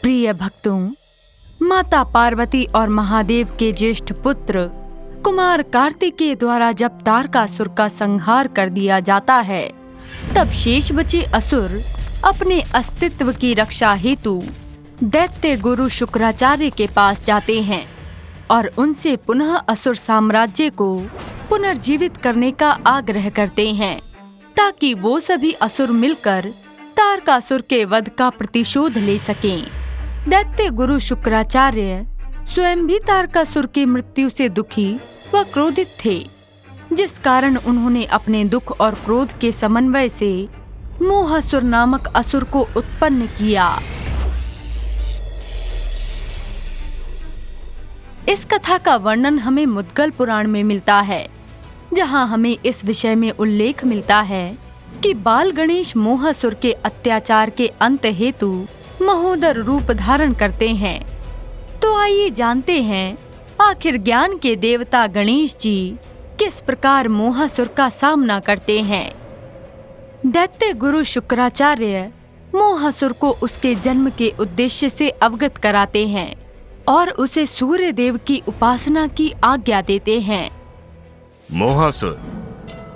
प्रिय भक्तों, माता पार्वती और महादेव के ज्येष्ठ पुत्र कुमार कार्तिकेय द्वारा जब तारकासुर का संहार कर दिया जाता है, तब शेष बचे असुर अपने अस्तित्व की रक्षा हेतु दैत्य गुरु शुक्राचार्य के पास जाते हैं और उनसे पुनः असुर साम्राज्य को पुनर्जीवित करने का आग्रह करते हैं, ताकि वो सभी असुर मिलकर तारकासुर के वध का प्रतिशोध ले सकें। दैत्य गुरु शुक्राचार्य स्वयं भी तारकासुर की मृत्यु से दुखी व क्रोधित थे, जिस कारण उन्होंने अपने दुख और क्रोध के समन्वय से मोहासुर नामक असुर को उत्पन्न किया। इस कथा का वर्णन हमें मुद्गल पुराण में मिलता है, जहां हमें इस विषय में उल्लेख मिलता है कि बाल गणेश मोहासुर के अत्याचार के अंत हेतु महोदर रूप धारण करते हैं। तो आइए जानते हैं आखिर ज्ञान के देवता गणेश जी किस प्रकार मोहासुर का सामना करते हैं। दैत्य गुरु शुक्राचार्य मोहासुर को उसके जन्म के उद्देश्य से अवगत कराते हैं और उसे सूर्य देव की उपासना की आज्ञा देते हैं। मोहासुर,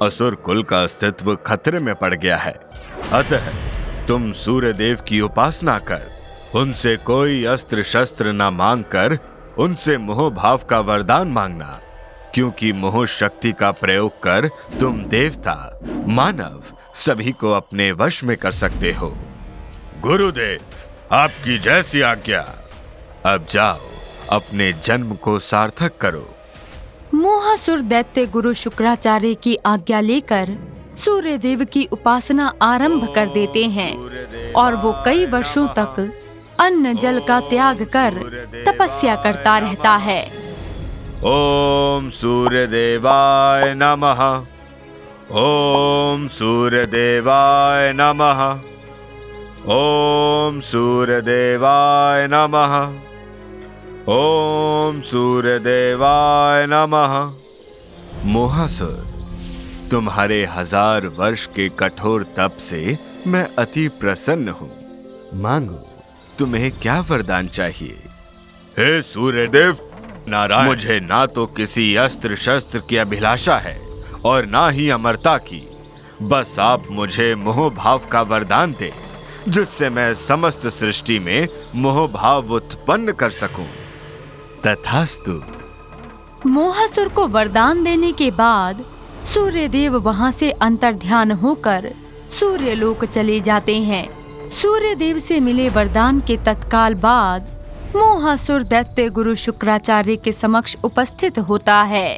असुर कुल का अस्तित्व खतरे में पड़ गया है, अतः तुम सूर्य देव की उपासना कर, उनसे कोई अस्त्र शस्त्र न मांग कर उनसे मोह भाव का वरदान मांगना, क्योंकि मोह शक्ति का प्रयोग कर तुम देवता, मानव सभी को अपने वश में कर सकते हो। गुरुदेव, आपकी जैसी आज्ञा। अब जाओ, अपने जन्म को सार्थक करो। मोहासुर दैत्य गुरु शुक्राचार्य की आज्ञा लेकर सूर्य देव की उपासना आरंभ कर देते हैं और वो कई वर्षों तक अन्न जल का त्याग कर तपस्या करता रहता है। ओम सूर्य देवाय नमः। ओम सूर्य देवाय नमः। ओम सूर्य देवाय नमः। ओम सूर्य देवाय नमः। मोहासुर, तुम्हारे 1000 वर्ष के कठोर तप से मैं अति प्रसन्न हूँ। मांगो, तुम्हें क्या वरदान चाहिए? हे सूर्यदेव नारायण, मुझे ना तो किसी अस्त्र शस्त्र की अभिलाषा है और ना ही अमरता की। बस आप मुझे मोह भाव का वरदान दे, जिससे मैं समस्त सृष्टि में मोह भाव उत्पन्न कर सकूं। तथास्तु। मोहासुर को वरदान देने के बाद सूर्य देव वहां से अंतर्ध्यान होकर सूर्यलोक चले जाते हैं। सूर्य देव से मिले वरदान के तत्काल बाद मोहासुर दैत्य गुरु शुक्राचार्य के समक्ष उपस्थित होता है।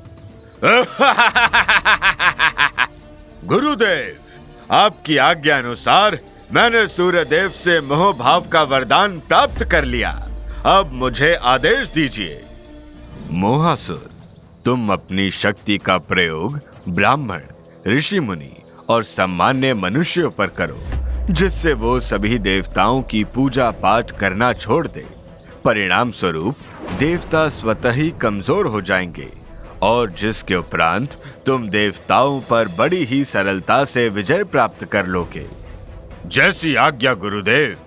गुरुदेव, आपकी आज्ञा अनुसार मैंने सूर्य देव से मोह भाव का वरदान प्राप्त कर लिया। अब मुझे आदेश दीजिए। मोहासुर, तुम अपनी शक्ति का प्रयोग ब्राह्मण, ऋषि मुनि और सामान्य मनुष्यों पर करो, जिससे वो सभी देवताओं की पूजा पाठ करना छोड़ दे। परिणाम स्वरूप देवता स्वतः ही कमजोर हो जाएंगे और जिसके उपरांत तुम देवताओं पर बड़ी ही सरलता से विजय प्राप्त कर लोगे। जैसी आज्ञा गुरुदेव।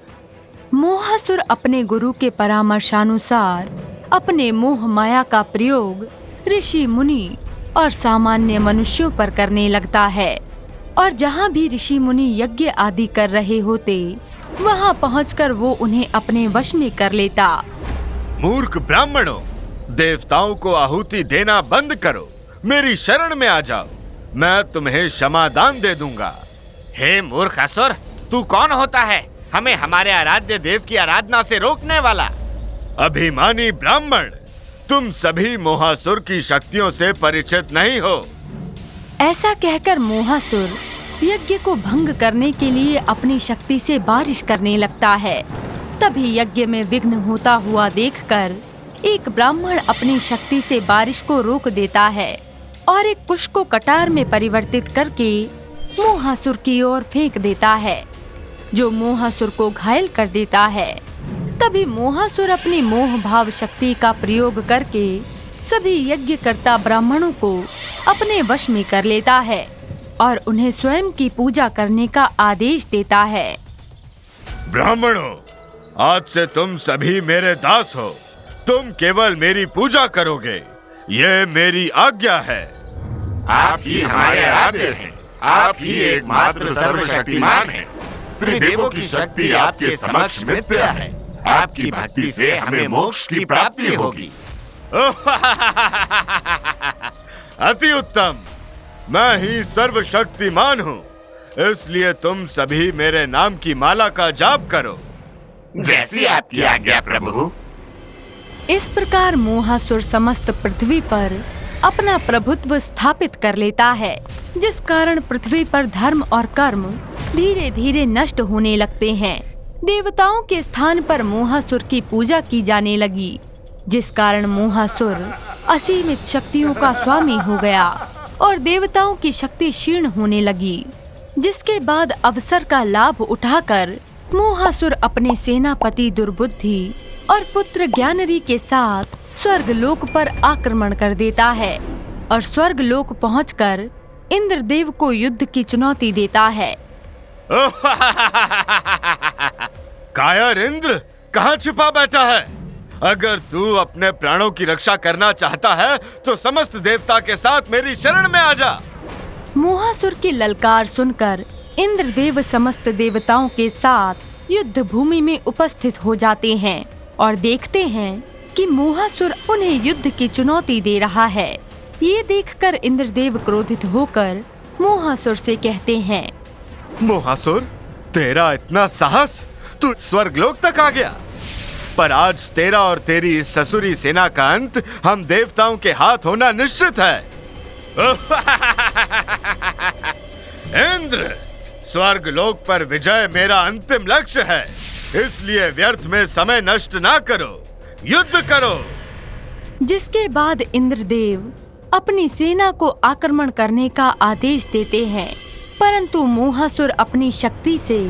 मोहासुर अपने गुरु के परामर्शानुसार अपने मोह माया का प्रयोग ऋषि मुनि और सामान्य मनुष्यों पर करने लगता है और जहाँ भी ऋषि मुनि यज्ञ आदि कर रहे होते, वहाँ पहुंचकर वो उन्हें अपने वश में कर लेता। मूर्ख ब्राह्मणों, देवताओं को आहुति देना बंद करो, मेरी शरण में आ जाओ, मैं तुम्हें क्षमादान दे दूंगा। हे मूर्ख असुर, तू कौन होता है हमें हमारे आराध्य देव की आराधना से रोकने वाला? अभिमानी ब्राह्मण, तुम सभी मोहासुर की शक्तियों से परिचित नहीं हो। ऐसा कहकर मोहासुर यज्ञ को भंग करने के लिए अपनी शक्ति से बारिश करने लगता है। तभी यज्ञ में विघ्न होता हुआ देखकर एक ब्राह्मण अपनी शक्ति से बारिश को रोक देता है और एक कुश को कटार में परिवर्तित करके मोहासुर की ओर फेंक देता है, जो मोहासुर को घायल कर देता है। तभी मोहासुर अपनी मोह भाव शक्ति का प्रयोग करके सभी यज्ञकर्ता ब्राह्मणों को अपने वश में कर लेता है और उन्हें स्वयं की पूजा करने का आदेश देता है। ब्राह्मणों, आज से तुम सभी मेरे दास हो। तुम केवल मेरी पूजा करोगे, ये मेरी आज्ञा है। आप ही हमारे आराध्य हैं। आप ही एकमात्र सर्वशक्तिमान हैं। त्रिदेवों की शक्ति आपके समक्ष मिथ्या है। आपकी भक्ति से हमें मोक्ष की प्राप्ति होगी। अति उत्तम। मैं ही सर्वशक्तिमान हूँ, इसलिए तुम सभी मेरे नाम की माला का जाप करो। जैसी आपकी आज्ञा प्रभु। इस प्रकार मोहासुर समस्त पृथ्वी पर अपना प्रभुत्व स्थापित कर लेता है, जिस कारण पृथ्वी पर धर्म और कर्म धीरे धीरे नष्ट होने लगते हैं। देवताओं के स्थान पर मोहासुर की पूजा की जाने लगी, जिस कारण मोहासुर असीमित शक्तियों का स्वामी हो गया और देवताओं की शक्ति क्षीण होने लगी। जिसके बाद अवसर का लाभ उठाकर मोहासुर अपने सेनापति दुर्बुद्धि और पुत्र ज्ञानरी के साथ स्वर्गलोक पर आक्रमण कर देता है और स्वर्गलोक पहुंचकर इंद्रदेव को युद्ध की चुनौती देता है। कायर इंद्र, कहाँ छिपा बैठा है? अगर तू अपने प्राणों की रक्षा करना चाहता है तो समस्त देवता के साथ मेरी शरण में आ जा। मोहासुर की ललकार सुनकर इंद्रदेव समस्त देवताओं के साथ युद्ध भूमि में उपस्थित हो जाते हैं और देखते हैं कि मोहासुर उन्हें युद्ध की चुनौती दे रहा है। ये देखकर इंद्रदेव क्रोधित होकर मोहासुर से कहते हैं, मोहासुर, तेरा इतना साहस, तू स्वर्गलोक तक आ गया। पर आज तेरा और तेरी इस ससुरी सेना का अंत हम देवताओं के हाथ होना निश्चित है। इंद्र, स्वर्गलोक पर विजय मेरा अंतिम लक्ष्य है, इसलिए व्यर्थ में समय नष्ट ना करो, युद्ध करो। जिसके बाद इंद्रदेव अपनी सेना को आक्रमण करने का आदेश देते हैं, परंतु मोहासुर अपनी शक्ति से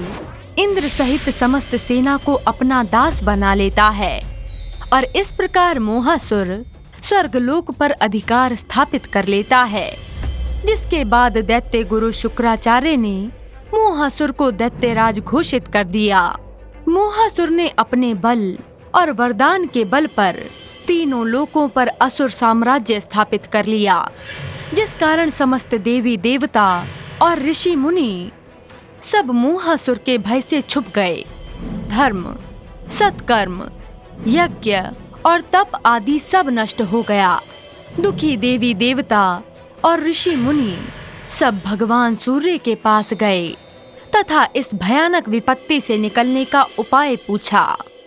इंद्र सहित समस्त सेना को अपना दास बना लेता है और इस प्रकार मोहासुर स्वर्गलोक पर अधिकार स्थापित कर लेता है। जिसके बाद दैत्य गुरु शुक्राचार्य ने मोहासुर को दैत्यराज घोषित कर दिया। मोहासुर ने अपने बल और वरदान के बल पर तीनों लोकों पर असुर साम्राज्य स्थापित कर लिया, जिस कारण समस्त देवी देवता और ऋषि मुनि सब मोहासुर के भय से छुप गए। धर्म, सत्कर्म, यज्ञ और तप आदि सब नष्ट हो गया। दुखी देवी देवता और ऋषि मुनि सब भगवान सूर्य के पास गए तथा इस भयानक विपत्ति से निकलने का उपाय पूछा।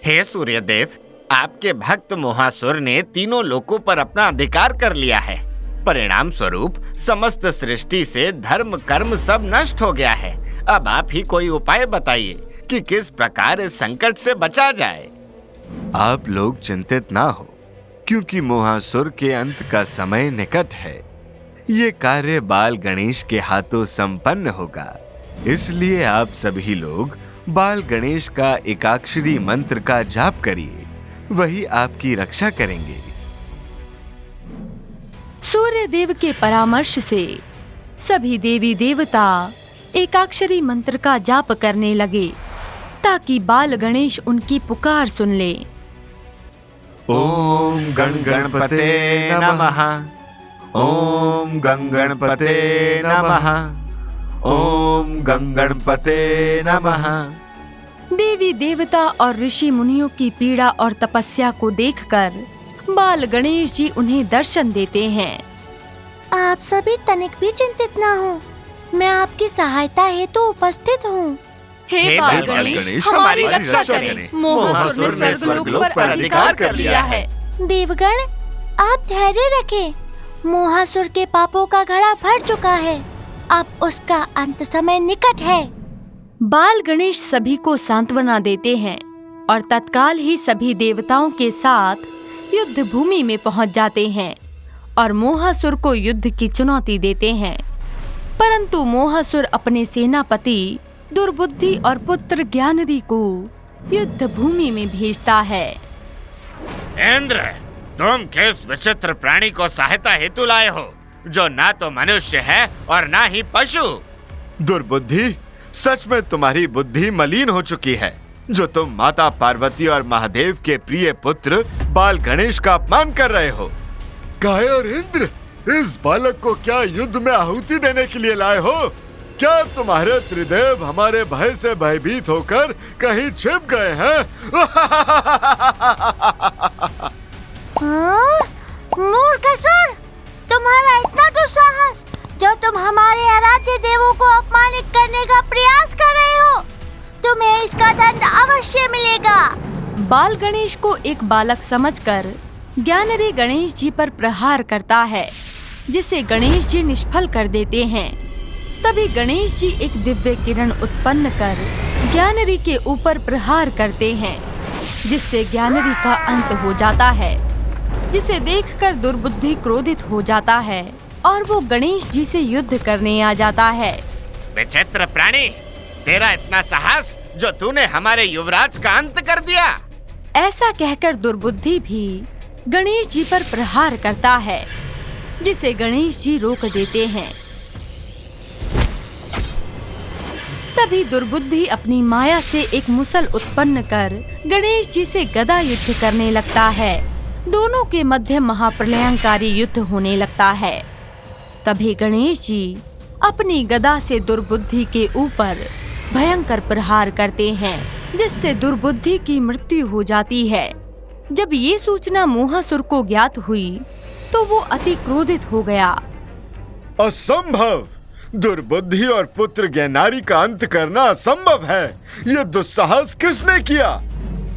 हे सूर्यदेव, आपके भक्त मोहासुर ने तीनों लोकों पर अपना अधिकार कर लिया है। परिणाम स्वरूप समस्त सृष्टि से धर्म कर्म सब नष्ट हो गया है। अब आप ही कोई उपाय बताइए कि किस प्रकार इस संकट से बचा जाए। आप लोग चिंतित ना हो, क्योंकि मोहासुर के अंत का समय निकट है। ये कार्य बाल गणेश के हाथों संपन्न होगा, इसलिए आप सभी लोग बाल गणेश का एकाक्षरी मंत्र का जाप करिए, वही आपकी रक्षा करेंगे। सूर्य देव के परामर्श से सभी देवी देवता एकाक्षरी मंत्र का जाप करने लगे ताकि बाल गणेश उनकी पुकार सुन ले। ओम गण गणपते नमः, ओम गं गणपते नमः, ओम गं गणपते नमः। देवी देवता और ऋषि मुनियों की पीड़ा और तपस्या को देखकर बाल गणेश जी उन्हें दर्शन देते हैं। आप सभी तनिक भी चिंतित ना हो, मैं आपकी सहायता हेतु उपस्थित हूँ। हे बाल गणेश, हमारी रक्षा करें। मोहासुर ने स्वर्गलोक पर अधिकार कर लिया है। देवगण, आप धैर्य रखें। मोहासुर के पापों का घड़ा भर चुका है, अब उसका अंत समय निकट है। बाल गणेश सभी को सांत्वना देते हैं और तत्काल ही सभी देवताओं के साथ युद्ध भूमि में पहुंच जाते हैं और मोहासुर को युद्ध की चुनौती देते हैं। परंतु मोहासुर अपने सेनापति दुर्बुद्धि और पुत्र ज्ञानरी को युद्ध भूमि में भेजता है। इंद्र, तुम किस विचित्र प्राणी को सहायता हेतु लाए हो, जो ना तो मनुष्य है और ना ही पशु? दुर्बुद्धि, सच में तुम्हारी बुद्धि मलिन हो चुकी है। जो तुम माता पार्वती और महादेव के प्रिय पुत्र बाल गणेश का अपमान कर रहे हो। गाय और इंद्र, इस बालक को क्या युद्ध में आहुति देने के लिए लाए हो? क्या तुम्हारे त्रिदेव हमारे भय से भयभीत होकर कहीं छिप गए हैं? मूर्ख असुर, तुम्हारा इतना दुस्साहस, जो तुम हमारे आराध्य देवों को अपमानित करने का प्रयास कर रहे हो, तुम्हें इसका दंड अवश्य मिलेगा। बाल गणेश को एक बालक समझकर ज्ञानरी गणेश जी पर प्रहार करता है, जिसे गणेश जी निष्फल कर देते हैं। तभी गणेश जी एक दिव्य किरण उत्पन्न कर ज्ञानरी के ऊपर प्रहार करते हैं, जिससे ज्ञानरी का अंत हो जाता है, जिसे देखकर दुर्बुद्धि क्रोधित हो जाता है और वो गणेश जी से युद्ध करने आ जाता है। विचित्र प्राणी, तेरा इतना साहस जो तूने हमारे युवराज का अंत कर दिया। ऐसा कहकर दुर्बुद्धि भी गणेश जी पर प्रहार करता है, जिसे गणेश जी रोक देते हैं। तभी दुर्बुद्धि अपनी माया से एक मुसल उत्पन्न कर गणेश जी से गदा युद्ध करने लगता है। दोनों के मध्य महाप्रलयंकारी युद्ध होने लगता है। तभी गणेश जी अपनी गदा से दुर्बुद्धि के ऊपर भयंकर प्रहार करते हैं, जिससे दुर्बुद्धि की मृत्यु हो जाती है। जब ये सूचना मोहासुर को ज्ञात हुई तो वो अति क्रोधित हो गया। असंभव! दुर्बुद्धि और पुत्र ज्ञानारी का अंत करना असंभव है। ये दुस्साहस किसने किया?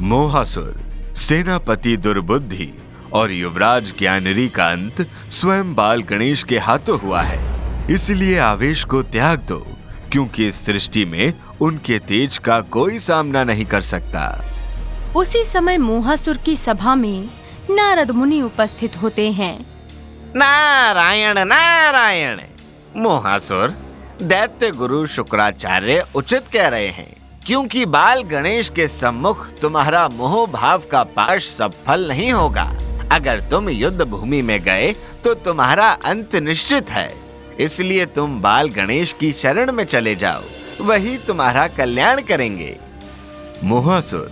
मोहासुर, सेनापति दुर्बुद्धि और युवराज ज्ञानरी का अंत स्वयं बाल गणेश के हाथों हुआ है। इसलिए आवेश को त्याग दो, क्योंकि इस सृष्टि में उनके तेज का कोई सामना नहीं कर सकता। उसी समय मोहासुर की सभा में नारद मुनि उपस्थित होते हैं। नारायण नारायण। मोहासुर, दैत्य गुरु शुक्राचार्य उचित कह रहे हैं, क्योंकि बाल गणेश के सम्मुख तुम्हारा मोह भाव का पाश सफल नहीं होगा। अगर तुम युद्ध भूमि में गए तो तुम्हारा अंत निश्चित है। इसलिए तुम बाल गणेश की शरण में चले जाओ, वही तुम्हारा कल्याण करेंगे। मोहासुर,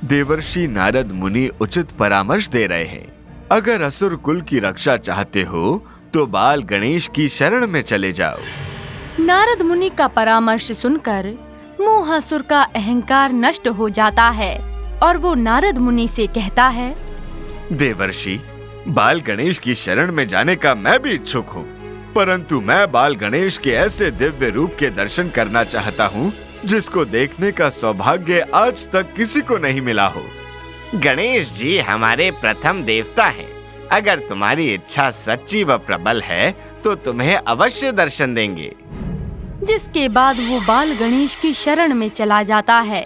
देवर्षि नारद मुनि उचित परामर्श दे रहे हैं। अगर असुर कुल की रक्षा चाहते हो तो बाल गणेश की शरण में चले जाओ। नारद मुनि का परामर्श सुनकर मोहासुर का अहंकार नष्ट हो जाता है और वो नारद मुनि से कहता है, देवर्षि, बाल गणेश की शरण में जाने का मैं भी इच्छुक हूँ, परंतु मैं बाल गणेश के ऐसे दिव्य रूप के दर्शन करना चाहता हूँ जिसको देखने का सौभाग्य आज तक किसी को नहीं मिला हो। गणेश जी हमारे प्रथम देवता हैं। अगर तुम्हारी इच्छा सच्ची व प्रबल है तो तुम्हें अवश्य दर्शन देंगे। जिसके बाद वो बाल गणेश की शरण में चला जाता है।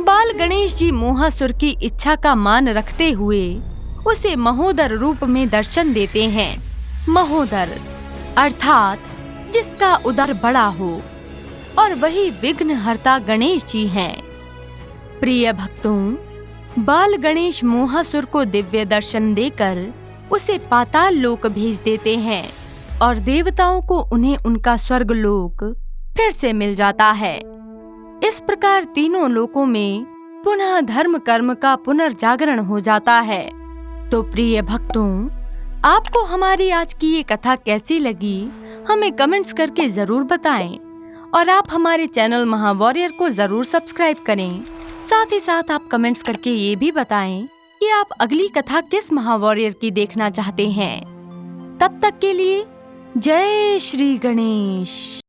बाल गणेश जी मोहासुर की इच्छा का मान रखते हुए उसे महोदर रूप में दर्शन देते हैं। महोदर अर्थात जिसका उदर बड़ा हो, और वही विघ्नहर्ता गणेश जी हैं। प्रिय भक्तों, बाल गणेश मोहासुर को दिव्य दर्शन देकर उसे पाताल लोक भेज देते हैं और देवताओं को उन्हें उनका स्वर्ग लोक फिर से मिल जाता है। इस प्रकार तीनों लोकों में पुनः धर्म कर्म का पुनर्जागरण हो जाता है। तो प्रिय भक्तों, आपको हमारी आज की ये कथा कैसी लगी हमें कमेंट्स करके जरूर बताएं और आप हमारे चैनल महावॉरियर को जरूर सब्सक्राइब करें। साथ ही साथ आप कमेंट्स करके ये भी बताएं कि आप अगली कथा किस महावॉरियर की देखना चाहते हैं। तब तक के लिए जय श्री गणेश।